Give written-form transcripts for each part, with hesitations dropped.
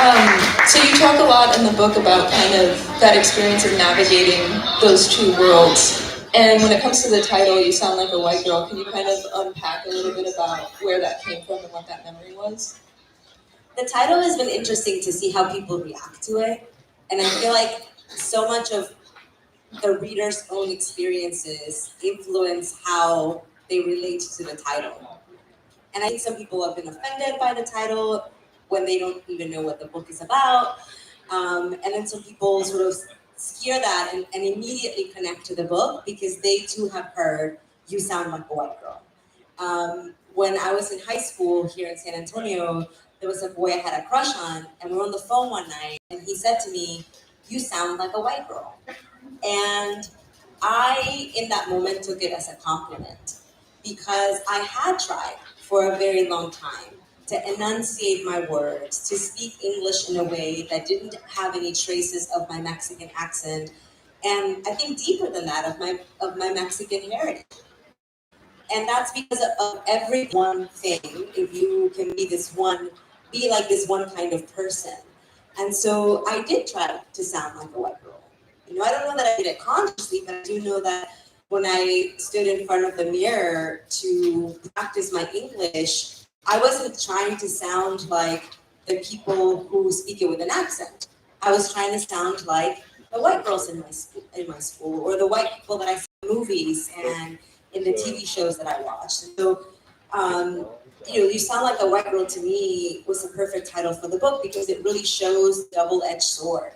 So you talk a lot in the book about kind of that experience of navigating those two worlds. And when it comes to the title, You Sound Like a White Girl, can you kind of unpack a little bit about where that came from and what that memory was? The title has been interesting to see how people react to it. And I feel like so much of the reader's own experiences influence how they relate to the title. And I think some people have been offended by the title when they don't even know what the book is about. And then some people sort of hear that and immediately connect to the book because they too have heard You Sound Like a White Girl. When I was in high school here in San Antonio, there was a boy I had a crush on, and we were on the phone one night, and he said to me, "You sound like a white girl." And I, in that moment, took it as a compliment because I had tried for a very long time to enunciate my words, to speak English in a way that didn't have any traces of my Mexican accent, and I think deeper than that, of my Mexican heritage. And that's because of every one thing, if you can be like this one kind of person. And so I did try to sound like a white girl. I don't know that I did it consciously, but I do know that when I stood in front of the mirror to practice my English, I wasn't trying to sound like the people who speak it with an accent. I was trying to sound like the white girls in my school, or the white people that I see in movies and in the TV shows that I watched. And so, You Sound Like a White Girl to me was the perfect title for the book because it really shows the double-edged sword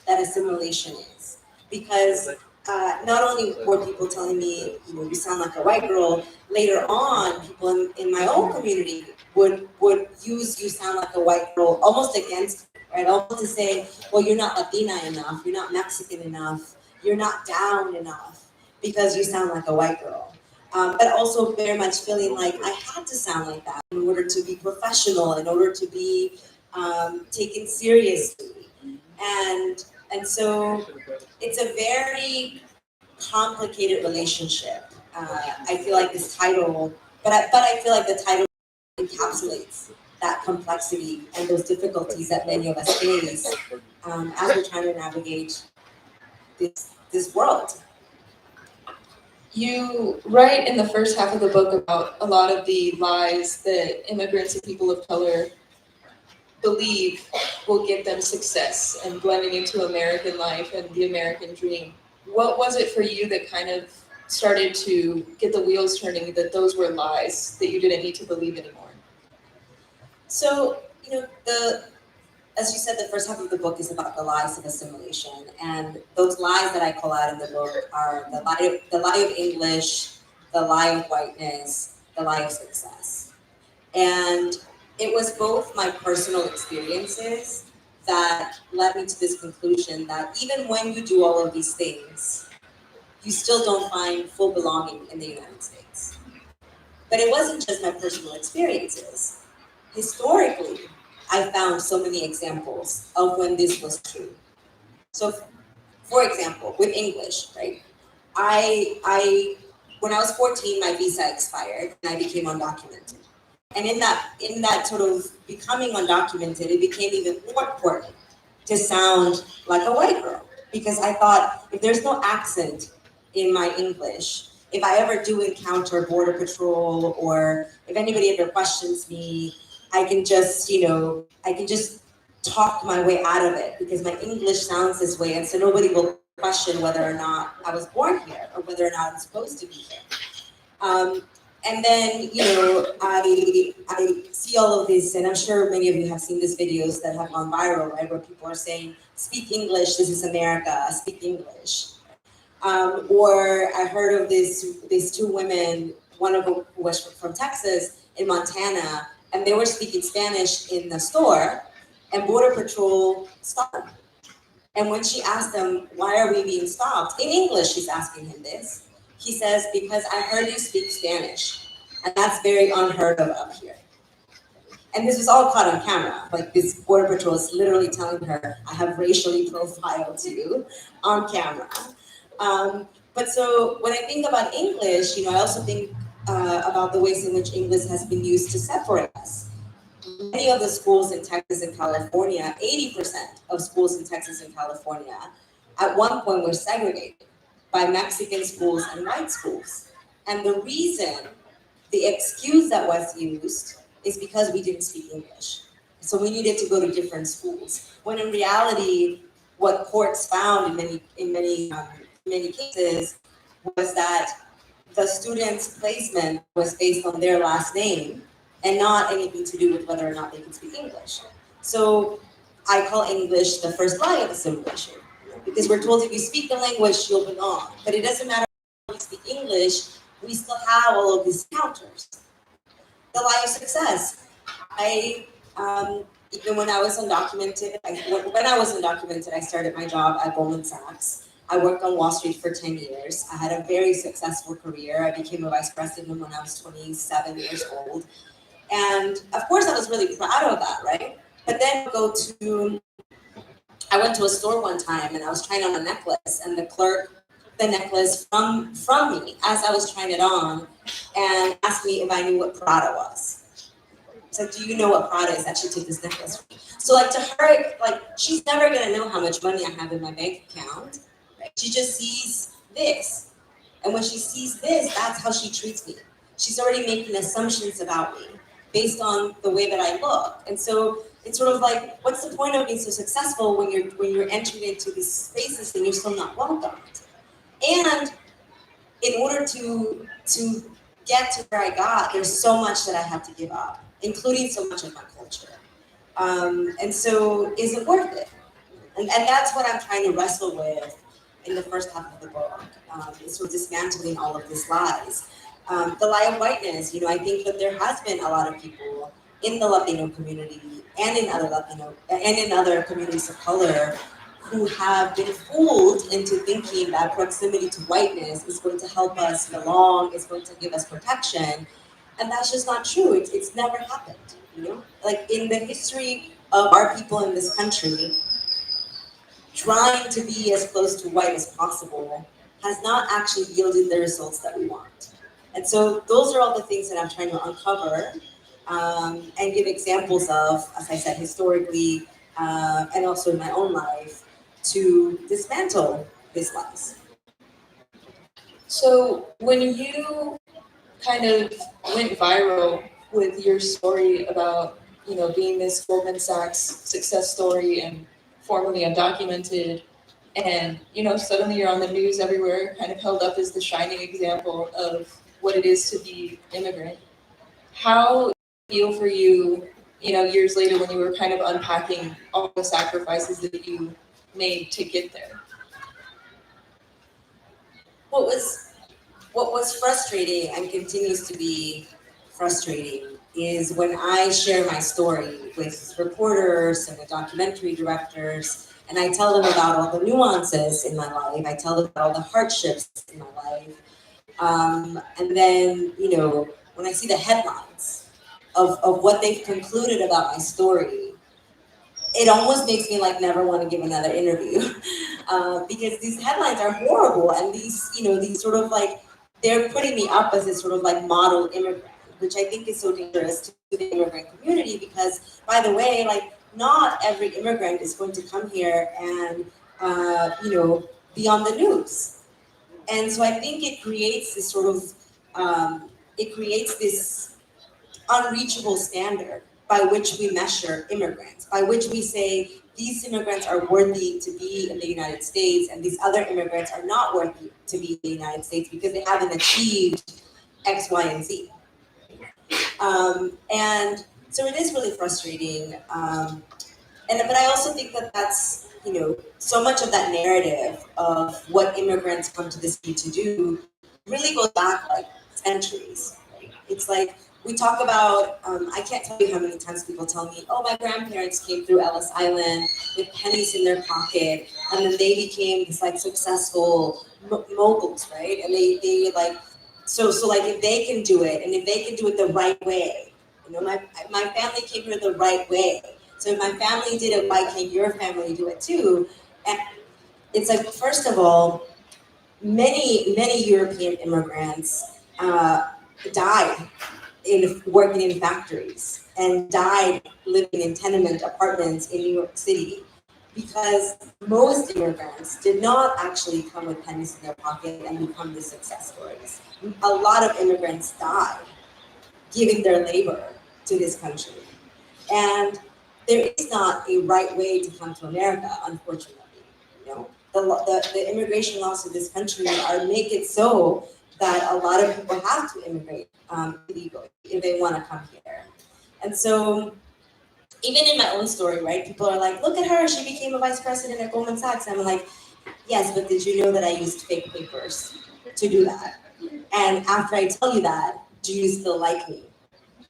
that assimilation is. Because not only were people telling me, you sound like a white girl, later on, people in my own community would use You Sound Like a White Girl almost against me, right? Almost to say, well, you're not Latina enough, you're not Mexican enough, you're not down enough because you sound like a white girl. But also very much feeling like I had to sound like that in order to be professional, in order to be taken seriously. And so it's a very complicated relationship. I feel like this title, but I feel like the title encapsulates that complexity and those difficulties that many of us face as we're trying to navigate this world. You write in the first half of the book about a lot of the lies that immigrants and people of color believe will get them success and blending into American life and the American dream. What was it for you that kind of started to get the wheels turning, that those were lies that you didn't need to believe anymore? So, as you said, the first half of the book is about the lies of assimilation, and those lies that I call out in the book are the lie of English, the lie of whiteness, the lie of success. And it was both my personal experiences that led me to this conclusion that even when you do all of these things, you still don't find full belonging in the United States. But it wasn't just my personal experiences. Historically, I found so many examples of when this was true. So, for example, with English, right? I when I was 14, my visa expired and I became undocumented. And in that sort of becoming undocumented, it became even more important to sound like a white girl because I thought if there's no accent in my English, if I ever do encounter Border Patrol or if anybody ever questions me, I can just talk my way out of it because my English sounds this way, and so nobody will question whether or not I was born here or whether or not I'm supposed to be here. And then, I see all of this, and I'm sure many of you have seen these videos that have gone viral, right, where people are saying, "Speak English, this is America, speak English." Or I heard of these two women, one of who was from Texas, in Montana, and they were speaking Spanish in the store, and Border Patrol stopped them. And when she asked them, "Why are we being stopped?" In English, she's asking him this. He says, "Because I heard you speak Spanish, and that's very unheard of up here." And this was all caught on camera. Like this Border Patrol is literally telling her, "I have racially profiled you on camera." But so when I think about English, I also think about the ways in which English has been used to separate us. many of the schools in Texas and California, 80% of schools in Texas and California, at one point were segregated by Mexican schools and white schools. And the reason, the excuse that was used is because we didn't speak English. So we needed to go to different schools. When in reality, what courts found in many cases was that the student's placement was based on their last name and not anything to do with whether or not they could speak English. So I call English the first lie of assimilation, because we're told if you speak the language, you'll belong. But it doesn't matter if we speak English, we still have all of these counters. The lie of success. Even when I was undocumented, I started my job at Goldman Sachs. I worked on Wall Street for 10 years. I had a very successful career. I became a vice president when I was 27 years old. And of course, I was really proud of that, right? But then I went to a store one time and I was trying on a necklace, and the clerk, the necklace from me as I was trying it on, and asked me if I knew what Prada was. So do you know what Prada is? That she took this necklace from me. So like to her, like she's never gonna know how much money I have in my bank account. Right? She just sees this. And when she sees this, that's how she treats me. She's already making assumptions about me based on the way that I look. And so it's sort of like, what's the point of being so successful when you're entering into these spaces and you're still not welcomed? And in order to get to where I got, there's so much that I had to give up, including so much of my culture. And so is it worth it? And that's what I'm trying to wrestle with in the first half of the book, is sort of dismantling all of these lies. The lie of whiteness, I think that there has been a lot of people in the Latino community and in other communities of color who have been fooled into thinking that proximity to whiteness is going to help us belong, is going to give us protection. And that's just not true. It's never happened, Like in the history of our people in this country, trying to be as close to white as possible has not actually yielded the results that we want. And so those are all the things that I'm trying to uncover and give examples of, as I said, historically, and also in my own life, to dismantle these lies. So when you kind of went viral with your story about, being this Goldman Sachs success story and formerly undocumented, and, suddenly you're on the news everywhere, kind of held up as the shining example of what it is to be immigrant. How did it feel for you, years later when you were kind of unpacking all the sacrifices that you made to get there? What was frustrating and continues to be frustrating is when I share my story with reporters and with documentary directors, and I tell them about all the nuances in my life, I tell them about all the hardships in my life, and then, when I see the headlines of what they've concluded about my story, it almost makes me like never want to give another interview because these headlines are horrible, and these sort of like, they're putting me up as this sort of like model immigrant, which I think is so dangerous to the immigrant community because, by the way, like not every immigrant is going to come here and be on the news. And so I think it creates this sort of this unreachable standard by which we measure immigrants, by which we say these immigrants are worthy to be in the United States and these other immigrants are not worthy to be in the United States because they haven't achieved X, Y, and Z. And so it is really frustrating. But I also think that that's, so much of that narrative of what immigrants come to this city to do really goes back like centuries. Right? It's like, we talk about, I can't tell you how many times people tell me, oh, my grandparents came through Ellis Island with pennies in their pocket, and then they became these like successful moguls, right? And they like, so like if they can do it, and if they can do it the right way, my family came here the right way. So if my family did it, why can't your family do it too? And it's like, first of all, many European immigrants died in working in factories and died living in tenement apartments in New York City, because most immigrants did not actually come with pennies in their pocket and become the success stories. A lot of immigrants died giving their labor to this country. And there is not a right way to come to America, unfortunately. You know, the immigration laws of this country make it so that a lot of people have to immigrate illegally if they want to come here. And so, even in my own story, right, people are like, look at her, she became a vice president at Goldman Sachs. And I'm like, yes, but did you know that I used fake papers to do that? And after I tell you that, do you still like me?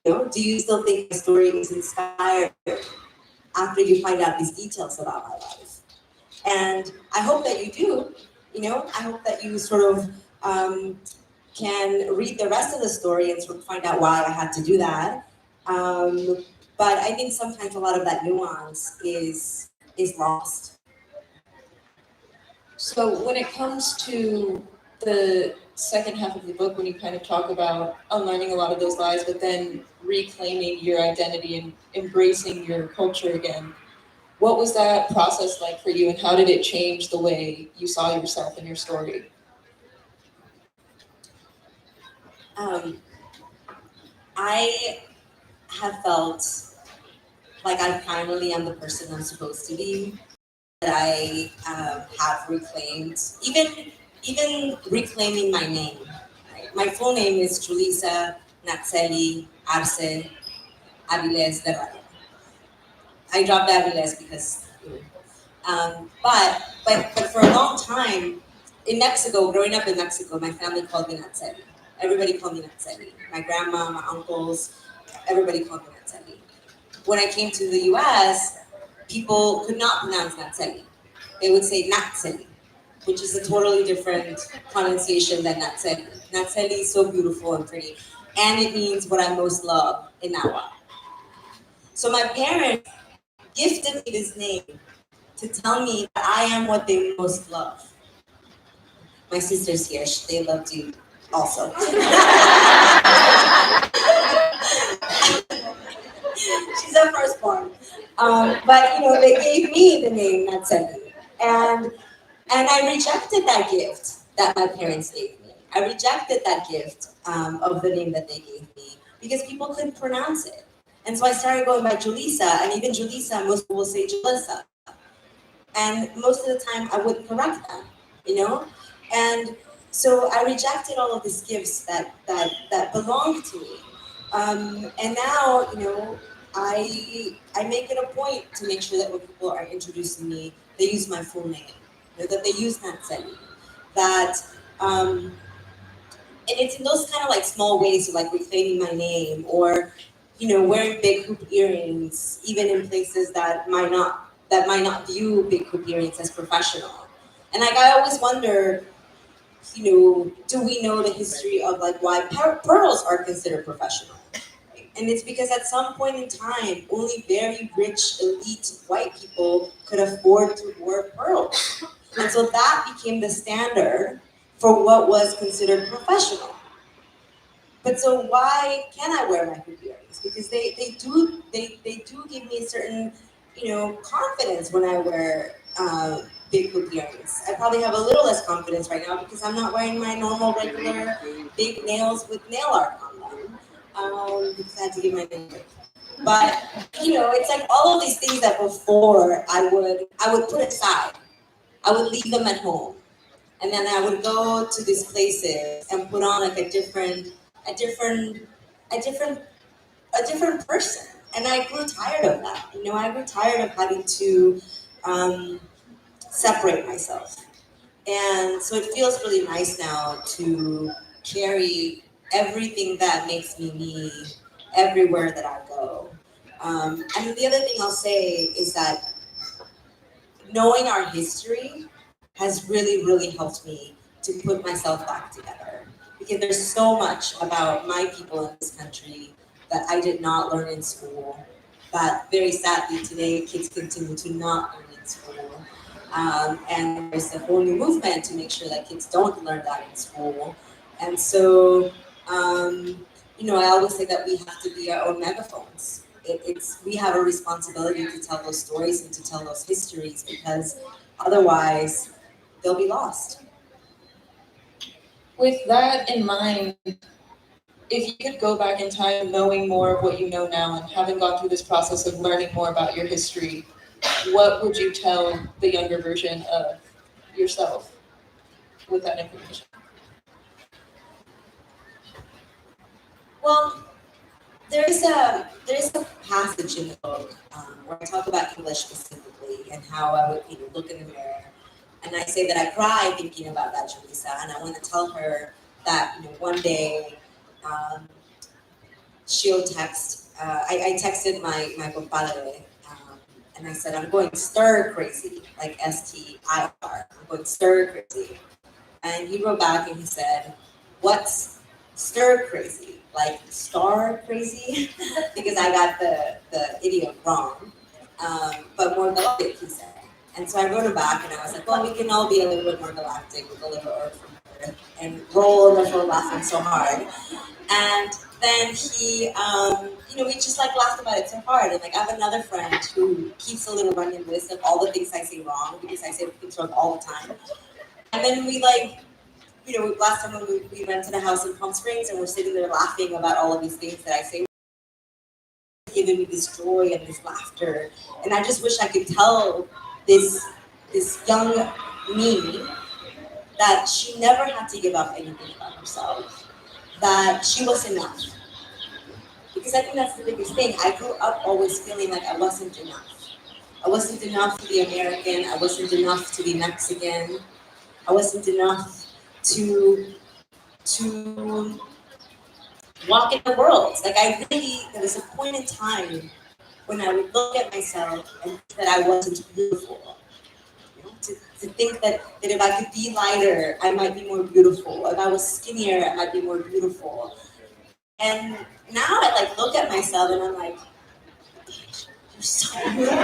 You know, do you still think my story is inspired after you find out these details about my life? And I hope that you do. You know, I hope that you sort of can read the rest of the story and sort of find out why I had to do that. But I think sometimes a lot of that nuance is lost. So when it comes to the second half of the book, when you kind of talk about unlearning a lot of those lies, but then reclaiming your identity and embracing your culture again, what was that process like for you, and how did it change the way you saw yourself in your story? I have felt like I finally am the person I'm supposed to be. That I have reclaimed, even reclaiming my name. Right? My full name is Julissa Arce Aviles de Raya. I dropped Aviles because, but for a long time in Mexico, growing up in Mexico, my family called me Natseli. Everybody called me Natseli. My grandma, my uncles, everybody called me Natseli. When I came to the U.S., people could not pronounce Natseli. They would say Natseli, which is a totally different pronunciation than Natseli. Natseli is so beautiful and pretty, and it means what I most love in Nahuatl. So my parents gifted me this name to tell me that I am what they most love. My sister's here, they loved you also. She's our firstborn. But you know, they gave me the name Natseli. And I rejected that gift that my parents gave me. I rejected that gift of the name that they gave me because people couldn't pronounce it. And so I started going by Julissa, and even Julissa, most people will say Julissa. And most of the time I wouldn't correct them, you know? And so I rejected all of these gifts that belonged to me. And now, you know, I make it a point to make sure that when people are introducing me, they use my full name, you know, that they use Natseli, that, and it's in those kind of like small ways of like reclaiming my name, or, you know, wearing big hoop earrings, even in places that might not view big hoop earrings as professional. And like I always wonder, you know, do we know the history of like why pearls are considered professional? And it's because at some point in time, only very rich, elite white people could afford to wear pearls. And so that became the standard for what was considered professional. But so why can I wear my hoop earrings? Because they do give me a certain, you know, confidence when I wear big hoop earrings. I probably have a little less confidence right now because I'm not wearing my normal regular big nails with nail art on them. Because I had to give my name. But you know, it's like all of these things that before I would put aside. I would leave them at home, and then I would go to these places and put on like a different person. And I grew tired of that. You know, I grew tired of having to separate myself. And so it feels really nice now to carry everything that makes me me everywhere that I go. And the other thing I'll say is that knowing our history has really, really helped me to put myself back together. Because there's so much about my people in this country that I did not learn in school, that very sadly today kids continue to not learn in school. And there's a whole new movement to make sure that kids don't learn that in school. And so, I always say that we have to be our own megaphones. We have a responsibility to tell those stories and to tell those histories, because otherwise they'll be lost. With that in mind, if you could go back in time knowing more of what you know now and having gone through this process of learning more about your history, what would you tell the younger version of yourself with that information? Well, there's a passage in the book where I talk about English specifically and how I would look in the mirror, and I say that I cry thinking about that Julissa, and I want to tell her that one day she'll text. I texted my compadre, and I said, I'm going stir crazy, like STIR. I'm going stir crazy. And he wrote back and he said, what's stir crazy? Like star crazy? Because I got the idiom wrong. But more galactic, he said. And so I wrote him back and I was like, well, we can all be a little bit more galactic with a little earth from Earth, and roll on the floor laughing so hard. And then he, we just like laughed about it so hard. And like I have another friend who keeps a little running list of all the things I say wrong, because I say things wrong all the time. And then we last time when we rented a house in Palm Springs and we're sitting there laughing about all of these things that I say, giving me this joy and this laughter. And I just wish I could tell this young me that she never had to give up anything about herself, that she was enough. Because I think that's the biggest thing. I grew up always feeling like I wasn't enough. I wasn't enough to be American. I wasn't enough to be Mexican. I wasn't enough to walk in the world. Like there was a point in time when I would look at myself and think that I wasn't beautiful. To think that if I could be lighter, I might be more beautiful. If I was skinnier, I might be more beautiful. And now I look at myself and I'm like, you're so beautiful.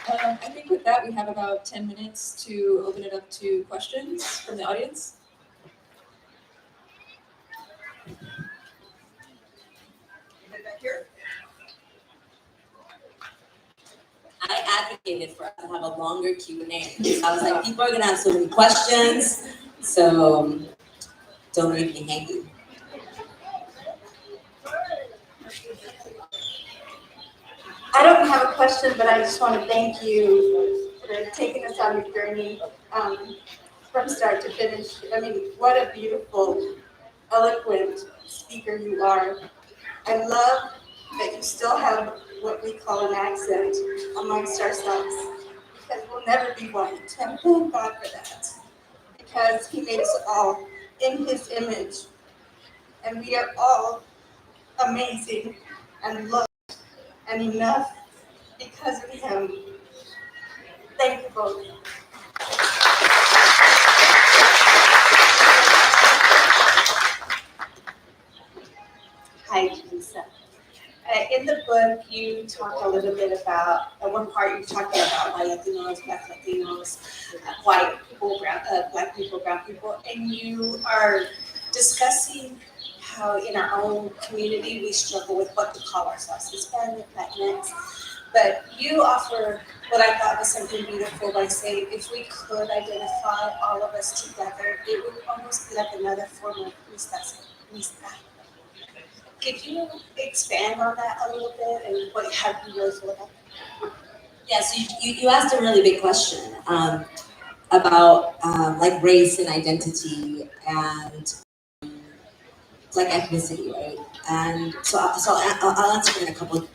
I think with that, we have about 10 minutes to open it up to questions from the audience. I advocated for us to have a longer Q&A. I was like, people are going to have so many questions, so don't leave me hanging. I don't have a question, but I just want to thank you for taking us on your journey from start to finish. I mean, what a beautiful, eloquent speaker you are. I love that you still have what we call an accent amongst ourselves, because we'll never be white. And thank God for that, because He made us all in His image, and we are all amazing and loved and enough because of Him. Thank you both. Hi, Julissa. In the book, you talk a little bit about, at one part you're talking about Latinos, Black Latinos, white people, Black people, brown people, and you are discussing how in our own community we struggle with what to call ourselves, Hispanic, Latinx. But you offer what I thought was something beautiful by saying if we could identify all of us together, it would almost be like another form of mestizaje. Could you expand on that a little bit and how you really feel about that? Yeah, so you asked a really big question about race and identity and ethnicity, right? And so I'll answer in a couple.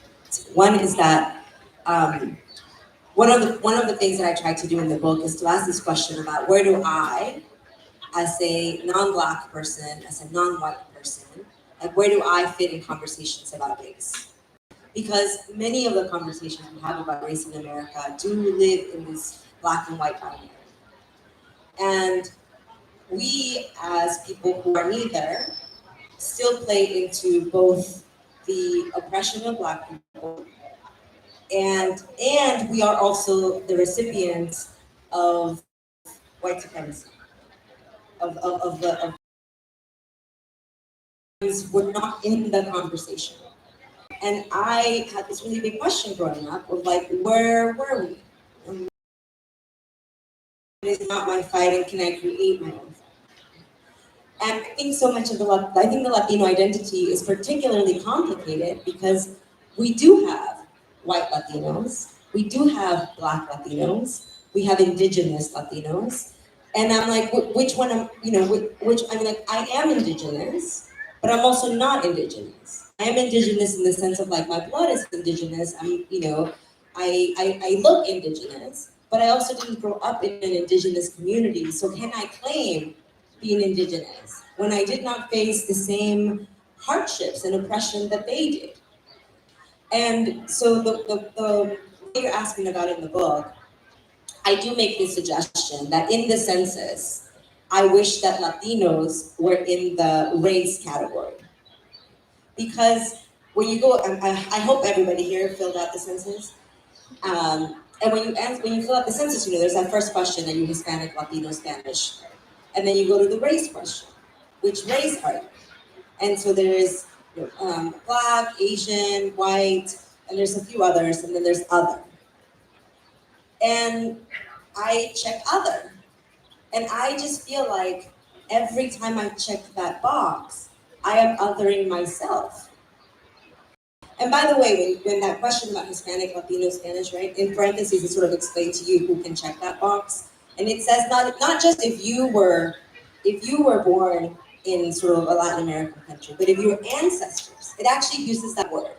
One is that one of the things that I try to do in the book is to ask this question about where do I, as a non-Black person, as a non-white person, where do I fit in conversations about race? Because many of the conversations we have about race in America do live in this Black and white binary. And we, as people who are neither, still play into both the oppression of Black people And we are also the recipients of white supremacy, of we're not in the conversation. And I had this really big question growing up of like, where were we? It is not my fight, and can I create my own fight? And I think so much of the Latino identity is particularly complicated because we do have white Latinos, we do have Black Latinos, we have indigenous Latinos, and I'm like, which one am, which I'm like, I am indigenous, but I'm also not indigenous. I am indigenous in the sense of like my blood is indigenous. I look indigenous, but I also didn't grow up in an indigenous community. So can I claim being indigenous when I did not face the same hardships and oppression that they did? And so the way you're asking about it in the book, I do make the suggestion that in the census, I wish that Latinos were in the race category. Because when you go, I hope everybody here filled out the census. And when you fill out the census, there's that first question: are you Hispanic, Latino, Spanish? And then you go to the race question: which race are you? And so there is Black, Asian, white, and there's a few others, and then there's other. And I check other, and I just feel like every time I check that box, I am othering myself. And by the way, when that question about Hispanic, Latino, Spanish, right, in parentheses, it sort of explains to you who can check that box. And it says not just if you were born in sort of a Latin American country, but if your ancestors, it actually uses that word,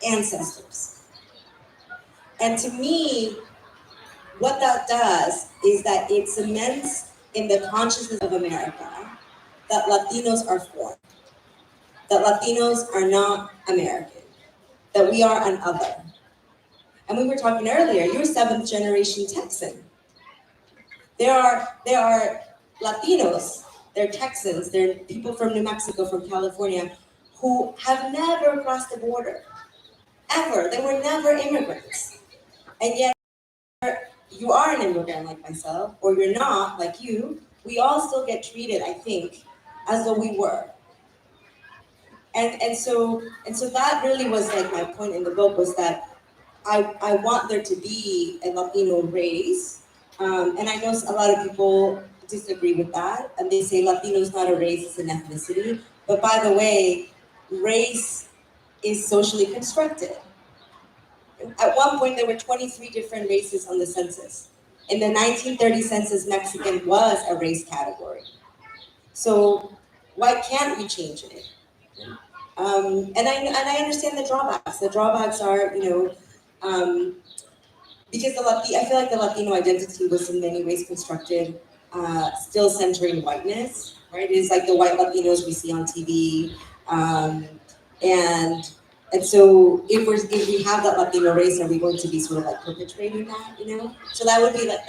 ancestors. And to me, what that does is that it cements in the consciousness of America that Latinos are foreign, that Latinos are not American, that we are an other. And we were talking earlier, you're seventh generation Texan. There are Latinos, they're Texans, they're people from New Mexico, from California, who have never crossed the border, ever. They were never immigrants. And yet, you are an immigrant like myself, or you're not, like you, we all still get treated, I think, as though we were. And so that really was like my point in the book, was that I want there to be a Latino race, and I know a lot of people disagree with that, and they say Latino is not a race, it's an ethnicity. But by the way, race is socially constructed. At one point, there were 23 different races on the census. In the 1930 census, Mexican was a race category. So why can't we change it? And I understand the drawbacks. The drawbacks are, because I feel like the Latino identity was in many ways constructed, still centering whiteness, right? It is like the white Latinos we see on TV, and so if we have that Latino race, are we going to be sort of like perpetrating that, So that would be like,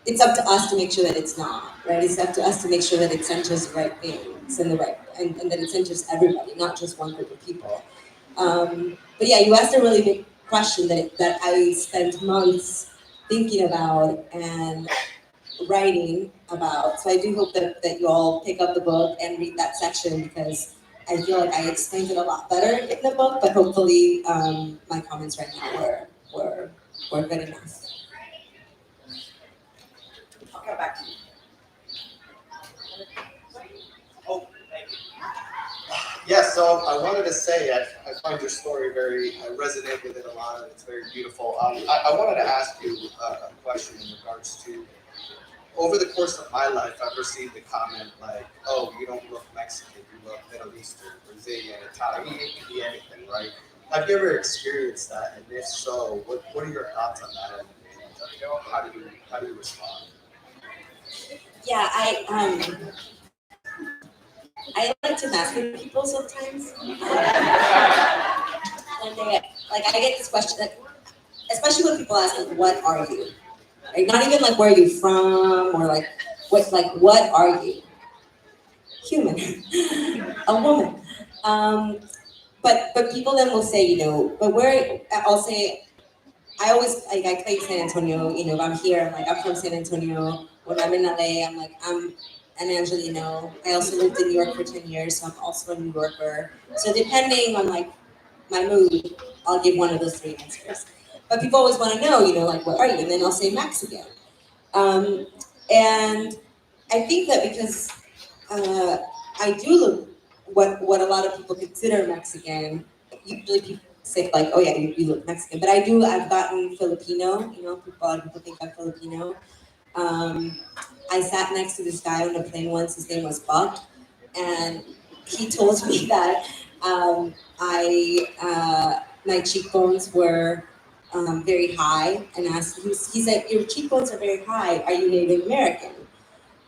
it's up to us to make sure that it's not, right? It's up to us to make sure that it centers the right things and and that it centers everybody, not just one group of people. But yeah, you asked a really big question that I spent months thinking about and writing about. So I do hope that you all pick up the book and read that section, because I feel like I explained it a lot better in the book, but hopefully my comments right now were good enough. I'll go back to you. Oh, thank you. Yeah, so I wanted to say I find your story I resonate with it a lot, and it's very beautiful. I wanted to ask you a question in regards to, over the course of my life, I've received a comment like, oh, you don't look Mexican, you look Middle Eastern, Brazilian, Italian. I mean, it could be anything, right? Have you ever experienced that? And if so, what are your thoughts on that? And how do you respond? Yeah, I like to mess with people sometimes. And I get this question, especially when people ask, like, what are you? Like, not even like, where are you from, or like, what are you? Human, a woman. but people then will say, but where, I'll say, I claim San Antonio, if I'm here, I'm like, I'm from San Antonio. When I'm in LA, I'm like, I'm an Angelino. I also lived in New York for 10 years, so I'm also a New Yorker. So depending on like my mood, I'll give one of those three answers. But people always want to know, like, what are you? And then I'll say Mexican. And I think that because I do look what a lot of people consider Mexican, usually people say like, oh yeah, you look Mexican. But I've gotten Filipino, a lot of people think I'm Filipino. I sat next to this guy on a plane once, his name was Buck, and he told me that my cheekbones were very high, and asked, he said, your cheekbones are very high, are you Native American?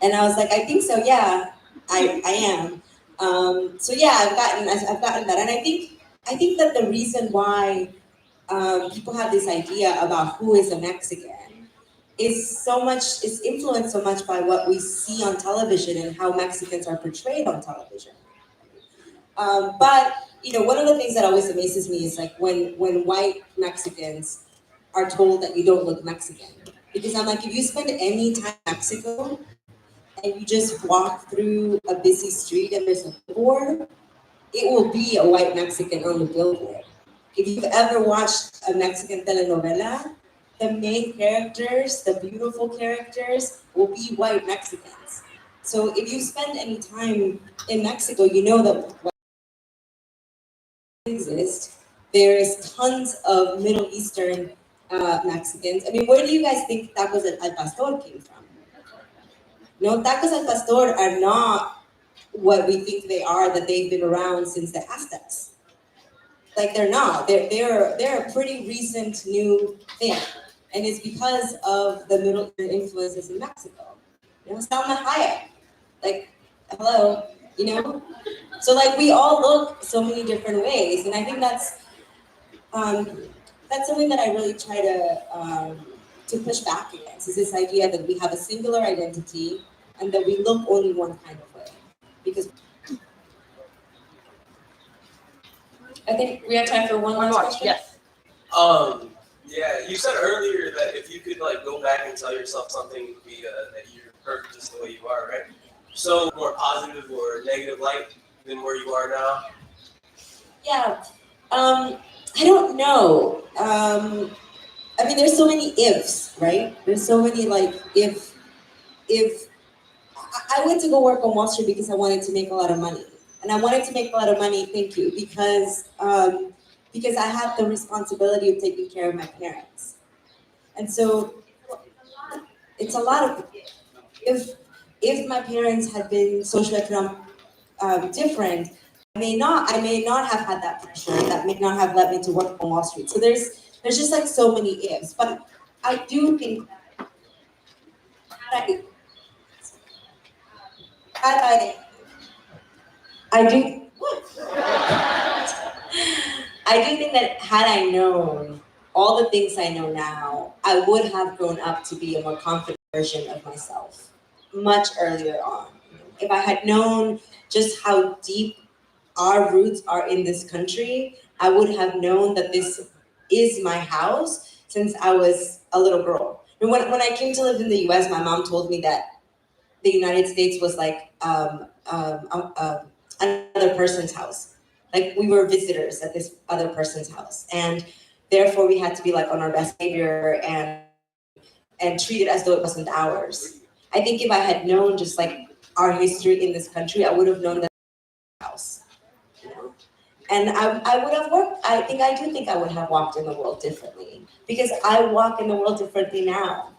And I was like, I think so, yeah, I am. So yeah, I've gotten that, and I think that the reason why people have this idea about who is a Mexican is influenced so much by what we see on television and how Mexicans are portrayed on television. But one of the things that always amazes me is like when white Mexicans are told that you don't look Mexican, because I'm like, if you spend any time in Mexico and you just walk through a busy street and there's a billboard, it will be a white Mexican on the billboard. If you've ever watched a Mexican telenovela, the main characters, the beautiful characters, will be white Mexicans. So if you spend any time in Mexico, you know that white exist. There's tons of Middle Eastern Mexicans. I mean, where do you guys think tacos al pastor came from? No, tacos al pastor are not what we think they are, that they've been around since the Aztecs. Like they're not. They're a pretty recent new thing. And it's because of the Middle Eastern influences in Mexico. Salma Hayek. Like, hello, So like we all look so many different ways. And I think that's something that I really try to push back against, is this idea that we have a singular identity and that we look only one kind of way. Because I think we have time for one last question. Yes. Yeah, you said earlier that if you could like go back and tell yourself something, it would be that you're perfect just the way you are, right? So more positive or negative light than where you are now. yeah, I don't know. I mean, there's so many ifs, right? There's so many like if I went to go work on Wall Street because I wanted to make a lot of money, and I wanted to make a lot of money. Thank you, because I had the responsibility of taking care of my parents, and so it's a lot of if my parents had been socioeconomic different, I may not have had that pressure. That may not have led me to work on Wall Street. So there's just like so many ifs, but I do think that I do. I do think that had I known all the things I know now, I would have grown up to be a more confident version of myself much earlier on. If I had known just how deep our roots are in this country, I would have known that this is my house since I was a little girl. And when I came to live in the US, my mom told me that the United States was like another person's house. Like we were visitors at this other person's house. And therefore we had to be like on our best behavior and treat it as though it wasn't ours. I think if I had known just like our history in this country, I would have known that house. And I would have worked, I do think I would have walked in the world differently, because I walk in the world differently now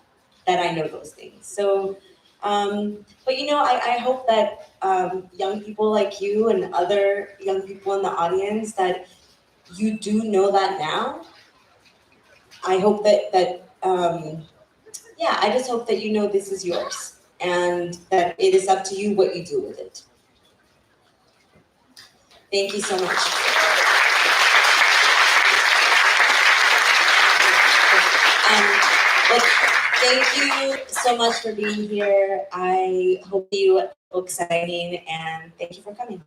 that I know those things. So, but I hope that young people like you and other young people in the audience, that you do know that now. I hope that I just hope that you know this is yours and that it is up to you what you do with it. Thank you so much. Thank you so much for being here. I hope you look exciting, and thank you for coming.